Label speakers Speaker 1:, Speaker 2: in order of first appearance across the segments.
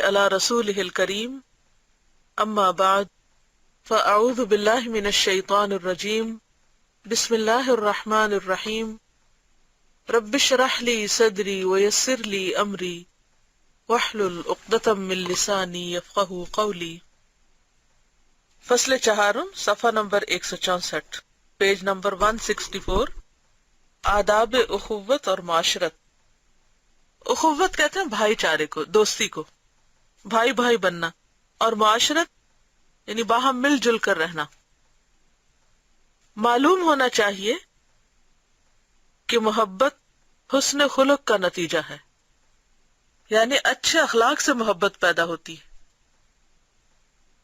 Speaker 1: علی رسولہ الکریم اما بعد فاعوذ باللہ من الشیطان الرجیم بسم اللہ الرحمن الرحیم رب اشرح لی صدری ویسر لی امری واحلل عقدۃ من لسانی یفقہوا قولی۔ فصل چہارم، صفحہ نمبر 164، پیج نمبر 164، آداب اخوت اور معاشرت۔ اخوت کہتے ہیں بھائی چارے کو، دوستی کو، بھائی بھائی بننا، اور معاشرت یعنی باہم مل جل کر رہنا۔ معلوم ہونا چاہیے کہ محبت حسن خلق کا نتیجہ ہے، یعنی اچھے اخلاق سے محبت پیدا ہوتی ہے۔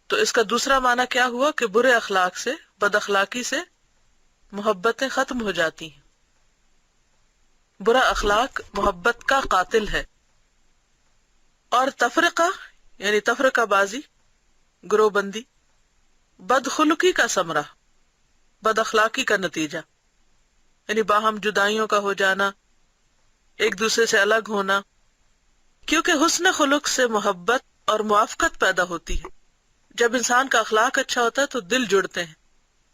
Speaker 1: تو اس کا دوسرا معنی کیا ہوا کہ برے اخلاق سے، بد اخلاقی سے محبتیں ختم ہو جاتی ہیں۔ برا اخلاق محبت کا قاتل ہے، اور تفرقہ یعنی تفرقہ بازی، گروہ بندی، بدخلقی کا ثمرہ، بد اخلاقی کا نتیجہ، یعنی باہم جدائیوں کا ہو جانا، ایک دوسرے سے الگ ہونا۔ کیونکہ حسن خلق سے محبت اور موافقت پیدا ہوتی ہے۔ جب انسان کا اخلاق اچھا ہوتا ہے تو دل جڑتے ہیں،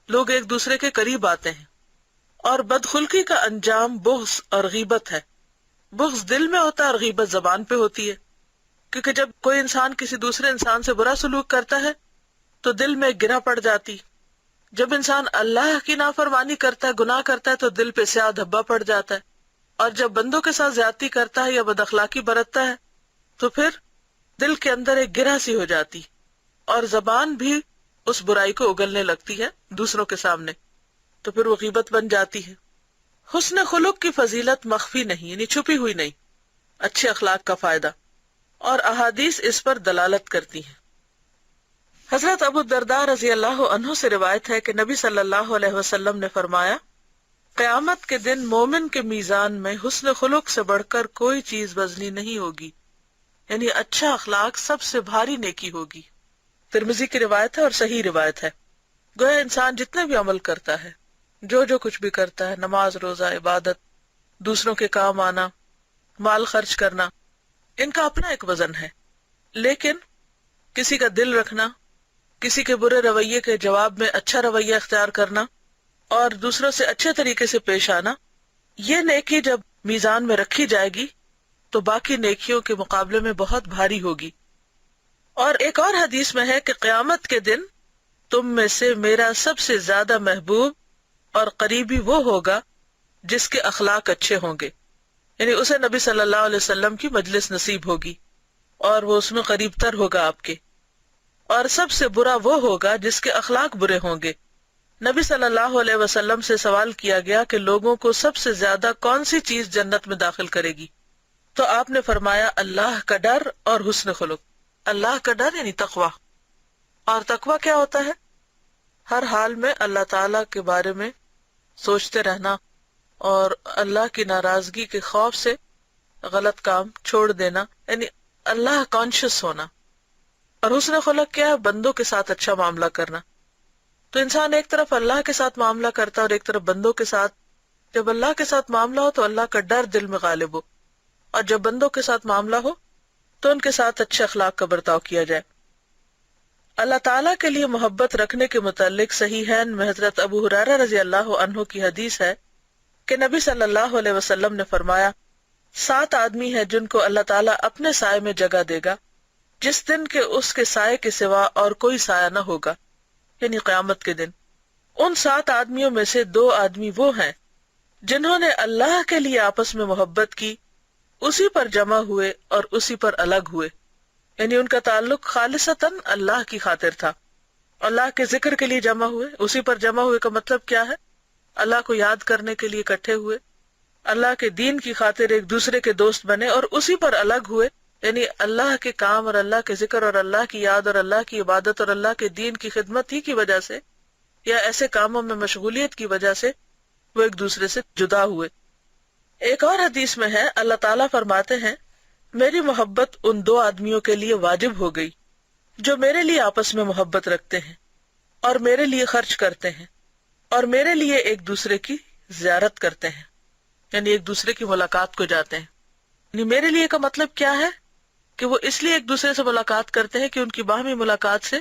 Speaker 1: لوگ ایک دوسرے کے قریب آتے ہیں۔ اور بدخلقی کا انجام بغض اور غیبت ہے۔ بغض دل میں ہوتا ہے اور غیبت زبان پہ ہوتی ہے، کیونکہ جب کوئی انسان کسی دوسرے انسان سے برا سلوک کرتا ہے تو دل میں گرہ پڑ جاتی۔ جب انسان اللہ کی نافرمانی کرتا ہے، گناہ کرتا ہے، تو دل پہ سیاہ دھبا پڑ جاتا ہے۔ اور جب بندوں کے ساتھ زیادتی کرتا ہے یا بد اخلاقی برتتا ہے تو پھر دل کے اندر ایک گرہ سی ہو جاتی، اور زبان بھی اس برائی کو اگلنے لگتی ہے دوسروں کے سامنے، تو پھر وہ غیبت بن جاتی ہے۔ حسن خلق کی فضیلت مخفی نہیں، یعنی چھپی ہوئی نہیں، اچھے اخلاق کا فائدہ، اور احادیث اس پر دلالت کرتی ہیں۔ حضرت ابو الدرداء رضی اللہ عنہ سے روایت ہے کہ نبی صلی اللہ علیہ وسلم نے فرمایا، قیامت کے دن مومن کے میزان میں حسن خلق سے بڑھ کر کوئی چیز وزنی نہیں ہوگی، یعنی اچھا اخلاق سب سے بھاری نیکی ہوگی۔ ترمذی کی روایت ہے اور صحیح روایت ہے۔ گویا انسان جتنے بھی عمل کرتا ہے، جو کچھ بھی کرتا ہے، نماز، روزہ، عبادت، دوسروں کے کام آنا، مال خرچ کرنا، ان کا اپنا ایک وزن ہے۔ لیکن کسی کا دل رکھنا، کسی کے برے رویے کے جواب میں اچھا رویہ اختیار کرنا، اور دوسروں سے اچھے طریقے سے پیش آنا، یہ نیکی جب میزان میں رکھی جائے گی تو باقی نیکیوں کے مقابلے میں بہت بھاری ہوگی۔ اور ایک اور حدیث میں ہے کہ قیامت کے دن تم میں سے میرا سب سے زیادہ محبوب اور قریبی وہ ہوگا جس کے اخلاق اچھے ہوں گے، یعنی اسے نبی صلی اللہ علیہ وسلم کی مجلس نصیب ہوگی اور وہ اس میں قریب تر ہوگا آپ کے۔ اور سب سے برا وہ ہوگا جس کے اخلاق برے ہوں گے۔ نبی صلی اللہ علیہ وسلم سے سوال کیا گیا کہ لوگوں کو سب سے زیادہ کون سی چیز جنت میں داخل کرے گی؟ تو آپ نے فرمایا، اللہ کا ڈر اور حسن خلق۔ اللہ کا ڈر یعنی تقوی، اور تقوی کیا ہوتا ہے؟ ہر حال میں اللہ تعالی کے بارے میں سوچتے رہنا اور اللہ کی ناراضگی کے خوف سے غلط کام چھوڑ دینا، یعنی اللہ کانشیس ہونا۔ اور حسن خلق کیا ہے؟ بندوں کے ساتھ اچھا معاملہ کرنا۔ تو انسان ایک طرف اللہ کے ساتھ معاملہ کرتا ہے اور ایک طرف بندوں کے ساتھ۔ جب اللہ کے ساتھ معاملہ ہو تو اللہ کا ڈر دل میں غالب ہو، اور جب بندوں کے ساتھ معاملہ ہو تو ان کے ساتھ اچھے اخلاق کا برتاؤ کیا جائے۔ اللہ تعالیٰ کے لیے محبت رکھنے کے متعلق صحیحین میں حضرت ابو ہریرہ رضی اللہ عنہ کی حدیث ہے کہ نبی صلی اللہ علیہ وسلم نے فرمایا، 7 آدمی ہیں جن کو اللہ تعالیٰ اپنے سائے میں جگہ دے گا جس دن کے اس کے سائے کے سوا اور کوئی سایہ نہ ہوگا، یعنی قیامت کے دن۔ ان 7 آدمیوں میں سے 2 آدمی وہ ہیں جنہوں نے اللہ کے لیے آپس میں محبت کی، اسی پر جمع ہوئے اور اسی پر الگ ہوئے، یعنی ان کا تعلق خالصتاً اللہ کی خاطر تھا۔ اللہ کے ذکر کے لیے جمع ہوئے، اسی پر جمع ہوئے کا مطلب کیا ہے؟ اللہ کو یاد کرنے کے لیے اکٹھے ہوئے، اللہ کے دین کی خاطر ایک دوسرے کے دوست بنے، اور اسی پر الگ ہوئے، یعنی اللہ کے کام اور اللہ کے ذکر اور اللہ کی یاد اور اللہ کی عبادت اور اللہ کے دین کی خدمت ہی کی وجہ سے یا ایسے کاموں میں مشغولیت کی وجہ سے وہ ایک دوسرے سے جدا ہوئے۔ ایک اور حدیث میں ہے، اللہ تعالیٰ فرماتے ہیں، میری محبت ان 2 آدمیوں کے لیے واجب ہو گئی جو میرے لیے آپس میں محبت رکھتے ہیں اور میرے لیے خرچ کرتے ہیں اور میرے لیے ایک دوسرے کی زیارت کرتے ہیں، یعنی ایک دوسرے کی ملاقات کو جاتے ہیں۔ یعنی میرے لیے کا مطلب کیا ہے؟ کہ وہ اس لیے ایک دوسرے سے ملاقات کرتے ہیں کہ ان کی باہمی ملاقات سے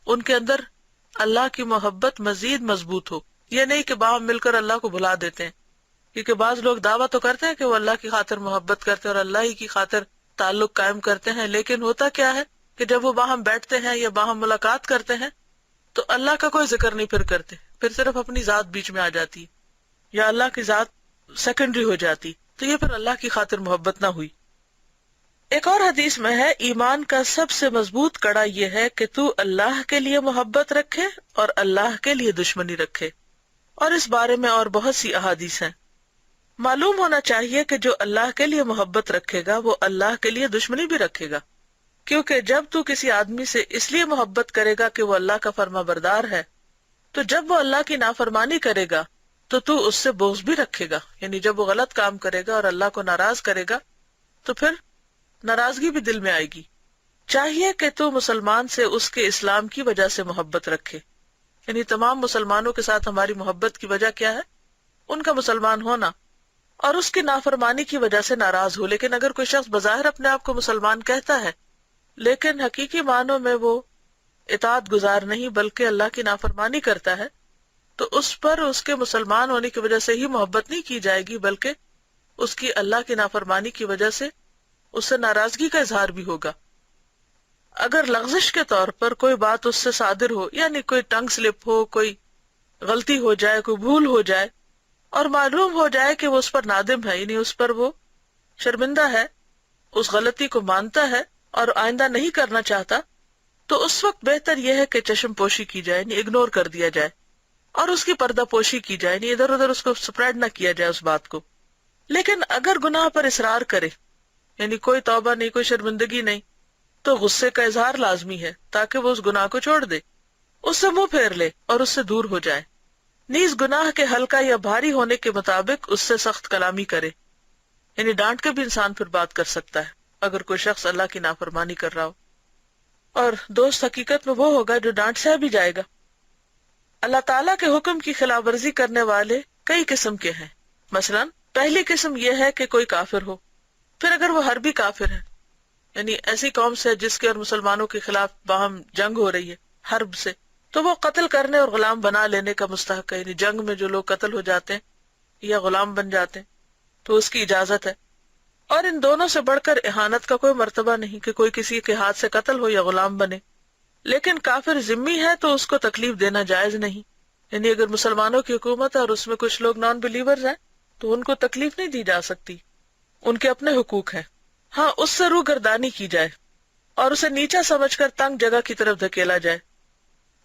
Speaker 1: ان کے اندر اللہ کی محبت مزید مضبوط ہو. یہ نہیں کہ باہم مل کر اللہ کو بھلا دیتے ہیں، کیونکہ بعض لوگ دعویٰ تو کرتے ہیں کہ وہ اللہ کی خاطر محبت کرتے ہیں اور اللہ ہی کی خاطر تعلق قائم کرتے ہیں، لیکن ہوتا کیا ہے کہ جب وہ باہم بیٹھتے ہیں یا باہم ملاقات کرتے ہیں تو اللہ کا کوئی ذکر نہیں پھر کرتے، پھر صرف اپنی ذات بیچ میں آ جاتی ہے یا اللہ کی ذات سیکنڈری ہو جاتی، تو یہ پھر اللہ کی خاطر محبت نہ ہوئی. ایک اور حدیث میں ہے، ایمان کا سب سے مضبوط کڑا یہ ہے کہ تو اللہ کے لیے محبت رکھے اور اللہ کے لیے دشمنی رکھے. اور اس بارے میں اور بہت سی احادیث ہیں. معلوم ہونا چاہیے کہ جو اللہ کے لیے محبت رکھے گا وہ اللہ کے لیے دشمنی بھی رکھے گا، کیونکہ جب تو کسی آدمی سے اس لیے محبت کرے گا کہ وہ اللہ کا فرما بردار ہے، تو جب وہ اللہ کی نافرمانی کرے گا تو اس سے بغض بھی رکھے گا. یعنی جب وہ غلط کام کرے گا اور اللہ کو ناراض کرے گا تو پھر ناراضگی بھی دل میں آئے گی. چاہیے کہ تو مسلمان سے اس کے اسلام کی وجہ سے محبت رکھے. یعنی تمام مسلمانوں کے ساتھ ہماری محبت کی وجہ کیا ہے؟ ان کا مسلمان ہونا اور اس کی نافرمانی کی وجہ سے ناراض ہو. لیکن اگر کوئی شخص بظاہر اپنے آپ کو مسلمان کہتا ہے لیکن حقیقی معنوں میں وہ اطاعت گزار نہیں بلکہ اللہ کی نافرمانی کرتا ہے، تو اس پر اس کے مسلمان ہونے کی وجہ سے ہی محبت نہیں کی جائے گی، بلکہ اس کی اللہ کی نافرمانی کی وجہ سے اس سے ناراضگی کا اظہار بھی ہوگا. اگر لغزش کے طور پر کوئی بات اس سے صادر ہو، یعنی کوئی ٹنگ سلپ ہو، کوئی غلطی ہو جائے، کوئی بھول ہو جائے اور معلوم ہو جائے کہ وہ اس پر نادم ہے، یعنی اس پر وہ شرمندہ ہے، اس غلطی کو مانتا ہے اور آئندہ نہیں کرنا چاہتا، تو اس وقت بہتر یہ ہے کہ چشم پوشی کی جائے، یعنی اگنور کر دیا جائے اور اس کی پردہ پوشی کی جائے، یعنی ادھر ادھر اس کو سپریڈ نہ کیا جائے اس بات کو. لیکن اگر گناہ پر اصرار کرے، یعنی کوئی توبہ نہیں، کوئی شرمندگی نہیں، تو غصے کا اظہار لازمی ہے تاکہ وہ اس گناہ کو چھوڑ دے، اس سے منہ پھیر لے اور اس سے دور ہو جائے. نیز گناہ کے ہلکا یا بھاری ہونے کے مطابق اس سے سخت کلامی کرے، یعنی ڈانٹ کے بھی انسان پھر بات کر سکتا ہے اگر کوئی شخص اللہ کی نافرمانی کر رہا ہو. اور دوست حقیقت میں وہ ہوگا جو ڈانٹ سہ بھی جائے گا. اللہ تعالیٰ کے حکم کی خلاف ورزی کرنے والے کئی قسم کے ہیں. مثلا پہلی قسم یہ ہے کہ کوئی کافر ہو، پھر اگر وہ حربی کافر ہے، یعنی ایسی قوم سے جس کے اور مسلمانوں کے خلاف باہم جنگ ہو رہی ہے حرب سے، تو وہ قتل کرنے اور غلام بنا لینے کا مستحق ہے. یعنی جنگ میں جو لوگ قتل ہو جاتے ہیں یا غلام بن جاتے ہیں تو اس کی اجازت ہے. اور ان دونوں سے بڑھ کر اہانت کا کوئی مرتبہ نہیں کہ کوئی کسی کے ہاتھ سے قتل ہو یا غلام بنے. لیکن کافر ذمہ ہے تو اس کو تکلیف دینا جائز نہیں. یعنی اگر مسلمانوں کی حکومت ہے اور اس میں کچھ لوگ نان بلیورز ہیں تو ان کو تکلیف نہیں دی جا سکتی، ان کے اپنے حقوق ہیں. ہاں، اس سے روح گردانی کی جائے اور اسے نیچا سمجھ کر تنگ جگہ کی طرف دھکیلا جائے.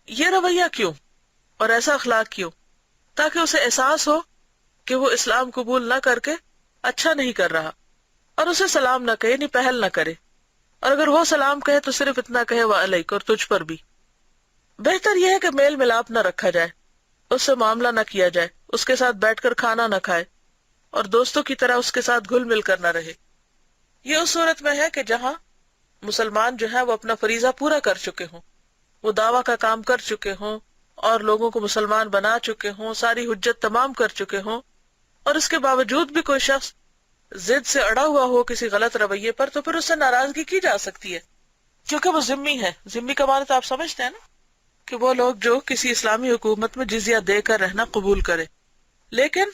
Speaker 1: یہ رویہ کیوں اور ایسا اخلاق کیوں؟ تاکہ اسے احساس ہو کہ وہ اسلام قبول نہ کر کے اچھا نہیں کر رہا، اور اسے سلام نہ کہے، یعنی پہل نہ کرے، اور اگر وہ سلام کہے تو صرف اتنا کہے وعلیک، اور تجھ پر بھی. بہتر یہ ہے کہ میل ملاپ نہ رکھا جائے، اس سے معاملہ نہ کیا جائے، اس کے ساتھ بیٹھ کر کھانا نہ کھائے اور دوستوں کی طرح اس کے ساتھ گھل مل کر نہ رہے. یہ اس صورت میں ہے کہ جہاں مسلمان جو ہے وہ اپنا فریضہ پورا کر چکے ہوں، وہ دعویٰ کا کام کر چکے ہوں اور لوگوں کو مسلمان بنا چکے ہوں، ساری حجت تمام کر چکے ہوں، اور اس کے باوجود بھی کوئی شخص ضد سے اڑا ہوا ہو کسی غلط رویے پر، تو پھر اس سے ناراضگی کی جا سکتی ہے، کیونکہ وہ ذمہ ہے. ذمہ کا معنی تو آپ سمجھتے ہیں نا، کہ وہ لوگ جو کسی اسلامی حکومت میں جزیہ دے کر رہنا قبول کرے. لیکن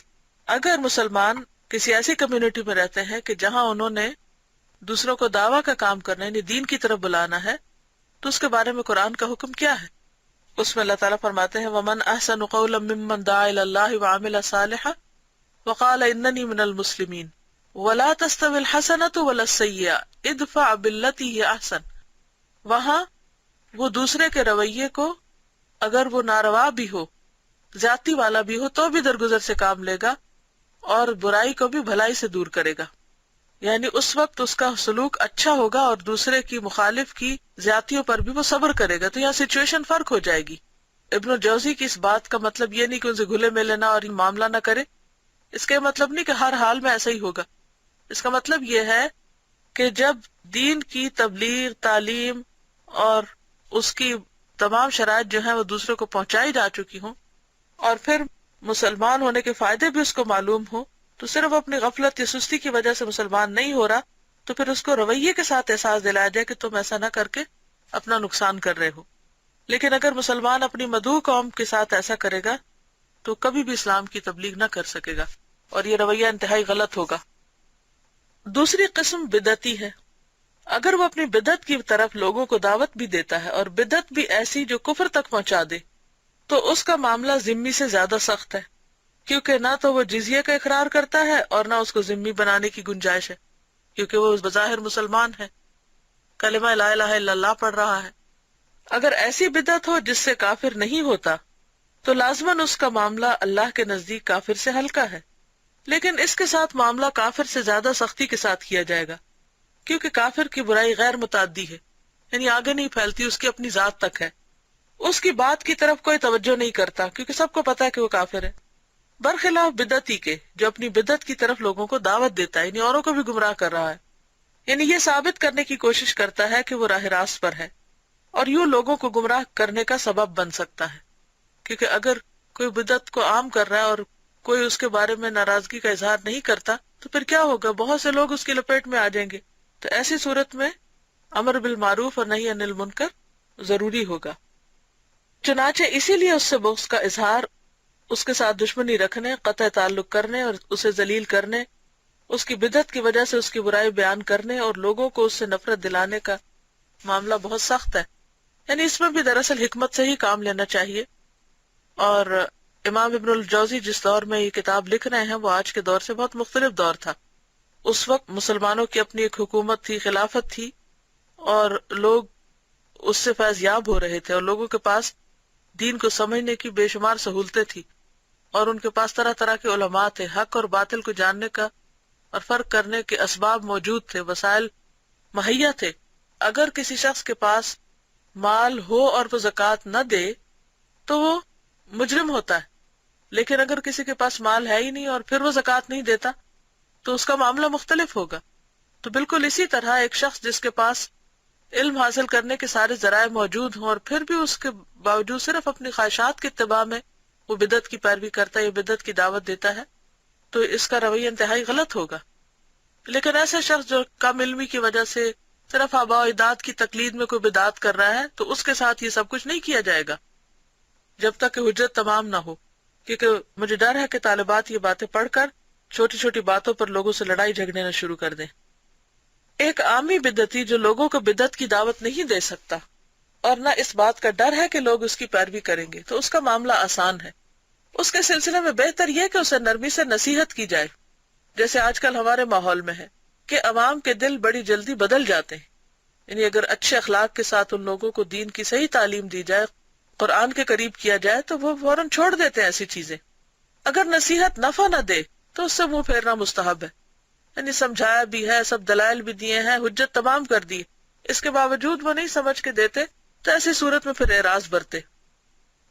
Speaker 1: اگر مسلمان کسی ایسی کمیونٹی میں رہتے ہیں کہ جہاں انہوں نے دوسروں کو دعویٰ کا کام کرنا، یعنی دین کی طرف بلانا ہے، تو اس کے بارے میں قرآن کا حکم کیا ہے؟ اس میں اللہ تعالیٰ فرماتے ہیں وَمَنْ أَحْسَنُ قَوْلًا مِّمَّنْ دَعَا إِلَى اللَّهِ وَعَمِلَ صَالِحًا وَقَالَ إِنَّنِي مِنَ الْمُسْلِمِينَ وَلَا تَسْتَوِي الْحَسَنَةُ وَلَا السَّيِّئَةُ ادْفَعْ بِالَّتِي هِيَ أَحْسَنُ. وہاں وہ دوسرے کے رویے کو اگر وہ ناروا بھی ہو، زیادتی والا بھی ہو، تو بھی درگزر سے کام لے گا اور برائی کو بھی بھلائی سے دور کرے گا. یعنی اس وقت اس کا سلوک اچھا ہوگا اور دوسرے کی مخالف کی زیادتیوں پر بھی وہ صبر کرے گا. تو یہاں سچویشن فرق ہو جائے گی. ابن الجوزی کی اس بات کا مطلب یہ نہیں کہ ان سے گھلے ملے نہ اور معاملہ نہ کرے. اس کا مطلب نہیں کہ ہر حال میں ایسا ہی ہوگا. اس کا مطلب یہ ہے کہ جب دین کی تبلیغ، تعلیم اور اس کی تمام شرائط جو ہیں وہ دوسروں کو پہنچائی جا چکی ہوں اور پھر مسلمان ہونے کے فائدے بھی اس کو معلوم ہوں، تو صرف اپنی غفلت یا سستی کی وجہ سے مسلمان نہیں ہو رہا تو پھر اس کو رویے کے ساتھ احساس دلایا جائے کہ تم ایسا نہ کر کے اپنا نقصان کر رہے ہو. لیکن اگر مسلمان اپنی مدعو قوم کے ساتھ ایسا کرے گا تو کبھی بھی اسلام کی تبلیغ نہ کر سکے گا، اور یہ رویہ انتہائی غلط ہوگا. دوسری قسم بدعتی ہے. اگر وہ اپنی بدعت کی طرف لوگوں کو دعوت بھی دیتا ہے اور بدعت بھی ایسی جو کفر تک پہنچا دے، تو اس کا معاملہ ذمی سے زیادہ سخت ہے، کیونکہ نہ تو وہ جزیہ کا اقرار کرتا ہے اور نہ اس کو ذمی بنانے کی گنجائش ہے، کیونکہ وہ بظاہر مسلمان ہے، کلمہ لا الہ الا اللہ پڑھ رہا ہے. اگر ایسی بدعت ہو جس سے کافر نہیں ہوتا تو لازماً اس کا معاملہ اللہ کے نزدیک کافر سے ہلکا ہے، لیکن اس کے ساتھ معاملہ کافر سے زیادہ سختی کے ساتھ کیا جائے گا، کیونکہ کافر کی برائی غیر متعدی ہے، یعنی آگے نہیں پھیلتی، اس کی اپنی ذات تک ہے. اس کی بات کی طرف کوئی توجہ نہیں کرتا کیونکہ سب کو پتا ہے کہ وہ کافر ہے، برخلاف بدعتی کے جو اپنی بدعت کی طرف لوگوں کو دعوت دیتا ہے، یعنی اوروں کو بھی گمراہ کر رہا ہے، یعنی یہ ثابت کرنے کی کوشش کرتا ہے کہ وہ راہ راست پر ہے، اور یوں لوگوں کو گمراہ کرنے کا سبب بن سکتا ہے. کیونکہ اگر کوئی بدعت کو عام کر رہا ہے اور کوئی اس کے بارے میں ناراضگی کا اظہار نہیں کرتا تو پھر کیا ہوگا؟ بہت سے لوگ اس کی لپیٹ میں آ جائیں گے. تو ایسی صورت میں امر بالمعروف اور نہی عن المنکر ضروری ہوگا. چنانچہ اسی لیے اس سے بغض کا اظہار، اس کے ساتھ دشمنی رکھنے، قطع تعلق کرنے اور اسے ذلیل کرنے، اس کی بدعت کی وجہ سے اس کی برائی بیان کرنے اور لوگوں کو اس سے نفرت دلانے کا معاملہ بہت سخت ہے. یعنی اس میں بھی دراصل حکمت سے ہی کام لینا چاہیے. اور امام ابن الجوزی جس دور میں یہ کتاب لکھ رہے ہیں وہ آج کے دور سے بہت مختلف دور تھا. اس وقت مسلمانوں کی اپنی ایک حکومت تھی، خلافت تھی، اور لوگ اس سے فیض یاب ہو رہے تھے، اور لوگوں کے پاس دین کو سمجھنے کی بے شمار سہولتیں تھی، اور ان کے پاس طرح طرح کے علماء تھے، حق اور باطل کو جاننے کا اور فرق کرنے کے اسباب موجود تھے، وسائل مہیا تھے. اگر کسی شخص کے پاس مال ہو اور وہ زکوٰۃ نہ دے تو وہ مجرم ہوتا ہے، لیکن اگر کسی کے پاس مال ہے ہی نہیں اور پھر وہ زکوٰۃ نہیں دیتا تو اس کا معاملہ مختلف ہوگا. تو بالکل اسی طرح ایک شخص جس کے پاس علم حاصل کرنے کے سارے ذرائع موجود ہوں اور پھر بھی اس کے باوجود صرف اپنی خواہشات کی اتباع میں وہ بدعت کی پیروی کرتا ہے یا بدعت کی دعوت دیتا ہے تو اس کا رویہ انتہائی غلط ہوگا. لیکن ایسے شخص جو کم علمی کی وجہ سے صرف آباء و اجداد کی تقلید میں کوئی بدعت کر رہا ہے تو اس کے ساتھ یہ سب کچھ نہیں کیا جائے گا جب تک کہ حجت تمام نہ ہو، کیونکہ مجھے ڈر ہے کہ طالبات یہ باتیں پڑھ کر چھوٹی چھوٹی باتوں پر لوگوں سے لڑائی جھگڑے نہ شروع کر دیں. ایک عامی بدعتی جو لوگوں کو بدعت کی دعوت نہیں دے سکتا اور نہ اس بات کا ڈر ہے کہ لوگ اس کی پیروی کریں گے تو اس کا معاملہ آسان ہے. اس کے سلسلے میں بہتر یہ کہ اسے نرمی سے نصیحت کی جائے، جیسے آج کل ہمارے ماحول میں ہے کہ عوام کے دل بڑی جلدی بدل جاتے ہیں. یعنی اگر اچھے اخلاق کے ساتھ ان لوگوں کو دین کی صحیح تعلیم دی جائے، قرآن کے قریب کیا جائے تو وہ فوراً چھوڑ دیتے ہیں ایسی چیزیں. اگر نصیحت نفع نہ دے تو اس سے منہ پھیرنا مستحب ہے. یعنی سمجھایا بھی ہے، سب دلائل بھی دیے ہیں، حجت تمام کر دی، اس کے باوجود وہ نہیں سمجھ کے دیتے تو ایسی صورت میں پھر اعراض برتے.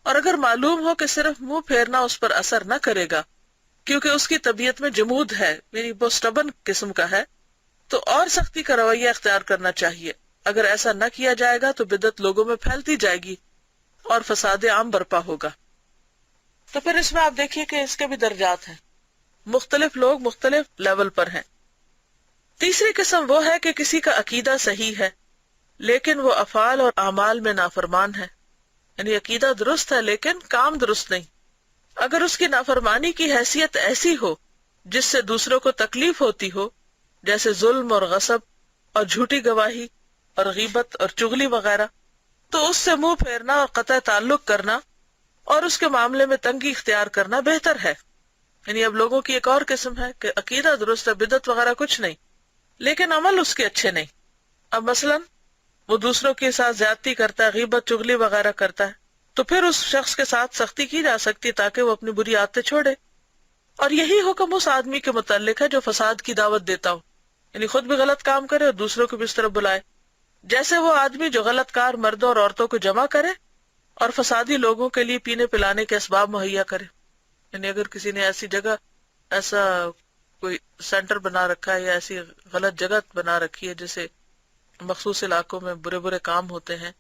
Speaker 1: اور اگر معلوم ہو کہ صرف منہ پھیرنا اس پر اثر نہ کرے گا کیونکہ اس کی طبیعت میں جمود ہے، یعنی وہ سٹبن قسم کا ہے، تو اور سختی کا رویہ اختیار کرنا چاہیے. اگر ایسا نہ کیا جائے گا تو بدعت لوگوں میں پھیلتی جائے گی اور فساد عام برپا ہوگا. تو پھر اس میں آپ دیکھیے کہ اس کے بھی درجات ہیں، مختلف لوگ مختلف لیول پر ہیں. تیسری قسم وہ ہے کہ کسی کا عقیدہ صحیح ہے لیکن وہ افعال اور اعمال میں نافرمان ہے، یعنی عقیدہ درست ہے لیکن کام درست نہیں. اگر اس کی نافرمانی کی حیثیت ایسی ہو جس سے دوسروں کو تکلیف ہوتی ہو، جیسے ظلم اور غصب اور جھوٹی گواہی اور غیبت اور چغلی وغیرہ، تو اس سے منہ پھیرنا اور قطع تعلق کرنا اور اس کے معاملے میں تنگی اختیار کرنا بہتر ہے. یعنی اب لوگوں کی ایک اور قسم ہے کہ عقیدہ درست ہے، بدعت وغیرہ کچھ نہیں، لیکن عمل اس کے اچھے نہیں. اب مثلا وہ دوسروں کے ساتھ زیادتی کرتا ہے، غیبت چغلی وغیرہ کرتا ہے، تو پھر اس شخص کے ساتھ سختی کی جا سکتی ہے تاکہ وہ اپنی بری عادتیں چھوڑے. اور یہی حکم اس آدمی کے متعلق ہے جو فساد کی دعوت دیتا ہو، یعنی خود بھی غلط کام کرے اور دوسروں کو بھی اس طرف بلائے. جیسے وہ آدمی جو غلط کار مردوں اور عورتوں کو جمع کرے اور فسادی لوگوں کے لیے پینے پلانے کے اسباب مہیا کرے. یعنی اگر کسی نے ایسی جگہ، ایسا کوئی سینٹر بنا رکھا ہے یا ایسی غلط جگہ بنا رکھی ہے جیسے مخصوص علاقوں میں برے برے کام ہوتے ہیں،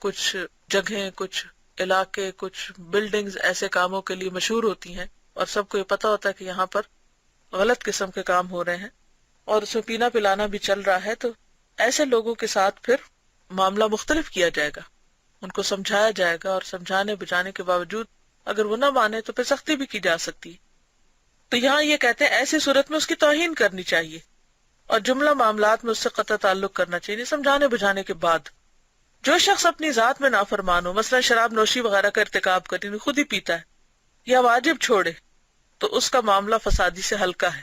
Speaker 1: کچھ جگہیں، کچھ علاقے، کچھ بلڈنگز ایسے کاموں کے لیے مشہور ہوتی ہیں اور سب کو یہ پتا ہوتا ہے کہ یہاں پر غلط قسم کے کام ہو رہے ہیں، اور اس میں پینا پلانا بھی چل رہا ہے، تو ایسے لوگوں کے ساتھ پھر معاملہ مختلف کیا جائے گا، ان کو سمجھایا جائے گا، اور سمجھانے بجانے کے باوجود اگر وہ نہ مانے تو پھر سختی بھی کی جا سکتی ہے۔ تو یہاں یہ کہتے ہیں ایسی صورت میں اس کی توہین کرنی چاہیے اور جملہ معاملات میں اس سے قطع تعلق کرنا چاہیے سمجھانے بجھانے کے بعد۔ جو شخص اپنی ذات میں نافرمان ہو، مثلا شراب نوشی وغیرہ کا ارتکاب کرے، خود ہی پیتا ہے یا واجب چھوڑے، تو اس کا معاملہ فسادی سے ہلکا ہے،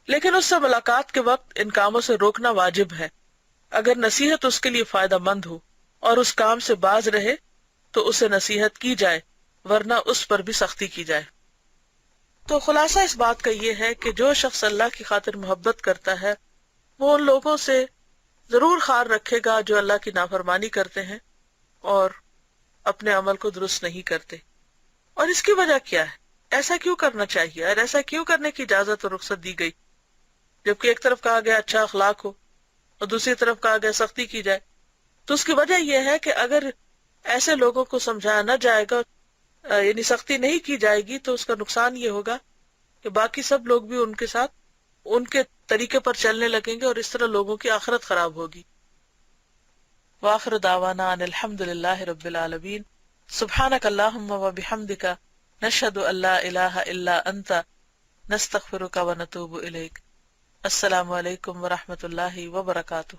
Speaker 1: لیکن اس سے ملاقات کے وقت ان کاموں سے روکنا واجب ہے۔ اگر نصیحت اس کے لیے فائدہ مند ہو اور اس کام سے باز رہے تو اسے نصیحت کی جائے، ورنہ اس پر بھی سختی کی جائے۔ تو خلاصہ اس بات کا یہ ہے کہ جو شخص اللہ کی خاطر محبت کرتا ہے وہ ان لوگوں سے ضرور خیال رکھے گا جو اللہ کی نافرمانی کرتے ہیں اور اپنے عمل کو درست نہیں کرتے۔ اور اس کی وجہ کیا ہے؟ ایسا کیوں کرنا چاہیے اور ایسا کیوں کرنے کی اجازت اور رخصت دی گئی؟ جبکہ ایک طرف کہا گیا اچھا اخلاق ہو اور دوسری طرف کہا گیا سختی کی جائے۔ تو اس کی وجہ یہ ہے کہ اگر ایسے لوگوں کو سمجھایا نہ جائے گا، یعنی سختی نہیں کی جائے گی، تو اس کا نقصان یہ ہوگا کہ باقی سب لوگ بھی ان کے ساتھ ان کے طریقے پر چلنے لگیں گے اور اس طرح لوگوں کی آخرت خراب ہوگی۔ وآخر دعوانا ان الحمد للہ رب العالمین، سبحانک اللہم وبحمدک، نشہد ان لا الہ الا انت، نستغفرک ونتوب الیک۔ السلام علیکم ورحمۃ اللہ وبرکاتہ۔